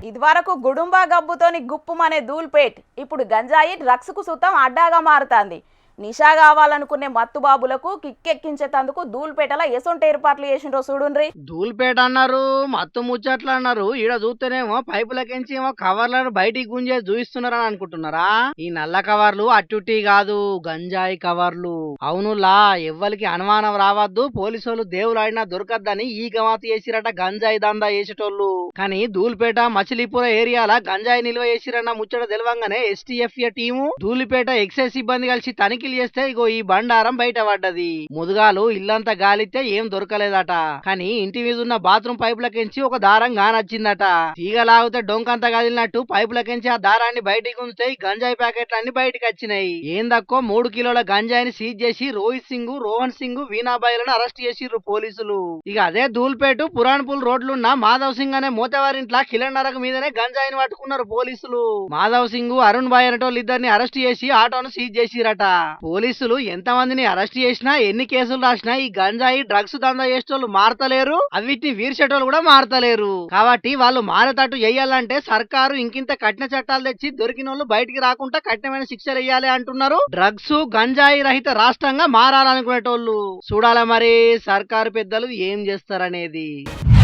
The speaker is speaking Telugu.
ఇదివరకు గుడుంబా గబ్బుతోని గుప్పుమనే ధూల్పేట్ ఇప్పుడు గంజాయి డ్రగ్స్ కు సుతం అడ్డాగా మారుతాంది. నిషా కావాలనుకునే మత్తుబాబులకు కిక్కెక్కించేందుకు ధూల్పేటలో ఎసొంటి ఏర్పాట్లు చేసిండ్రో చూడుండ్రి. ధూల్పేట అన్నారు, మత్తు ముచ్చట్లు అన్నారు. ఈడ చూస్తేనేమో పైపులకెంచి ఏమో కవర్లను బయటికి గుంజేసి చూయిస్తున్నారని అనుకుంటున్నారా? ఈ నల్ల కవర్లు అట్టుట్టి కాదు, గంజాయి కవర్లు. అవునులా, ఎవ్వరికి అనుమానం రావద్దు, పోలీసులు దేవులాడినా దొరకద్దని ఈ గమాతు చేసిరట గంజాయి దందా చేసేటోళ్ళు. కానీ ధూల్పేట మచిలీపుర ఏరియాల గంజాయి నిల్వ చేసిరన్న ముచ్చట తెలవంగానే ఎస్టీఎఫ్ఏ టీము ధూళిపేట ఎక్సైజ్ సిబ్బంది కలిసి తనిఖీ చేస్తే ఇగో ఈ బండారం బయట పడ్డది. ముదుగాలు ఇల్లంతా గాలితే ఏం దొరకలేదట. కానీ ఇంటి మీద ఉన్న బాత్రూమ్ పైపులకెంచి ఒక దారం గానొచ్చిందట. తీగలాగితే డొంకంతా కదిలినట్టు పైపులకెంచి ఆ దారాన్ని బయటికి ఉంచితే గంజాయి ప్యాకెట్లన్నీ బయటకు వచ్చినాయి. ఏందక్కో 3 కిలోల గంజాయిని సీజ్ చేసి రోహిత్ సింగ్, రోహన్ సింగ్, వీణాబాయిలను అరెస్ట్ చేసిర్రు పోలీసులు. ఇక అదే ధూల్పేట పురాణపూల్ రోడ్లున్న మాధవ్ సింగ్ అనే మోతవారింట్ల కిలోన్నరకు మీదనే గంజాయిని పట్టుకున్నారు పోలీసులు. మాధవ్ సింగ్, అరుణ్ బాయ్ అనేటోళ్ళు ఇద్దరిని అరెస్ట్ చేసి ఆటోను సీజ్ చేసిరట. పోలీసులు ఎంతమందిని అరెస్ట్ చేసినా, ఎన్ని కేసులు రాసినా ఈ గంజాయి డ్రగ్స్ దందా చేసేటోళ్ళు మారతలేరు, అవిటిని వీర్చేటోళ్ళు కూడా మారతలేరు. కాబట్టి వాళ్ళు మారేటట్టు చెయ్యాలంటే సర్కారు ఇంకింత కఠిన చట్టాలు తెచ్చి దొరికిన వాళ్ళు బయటికి రాకుండా కఠినమైన శిక్షలు వేయాలి అంటున్నారు. డ్రగ్స్ గంజాయి రహిత రాష్ట్రంగా మారాలనుకునేటోళ్ళు. చూడాల మరి సర్కారు పెద్దలు ఏం చేస్తారనేది.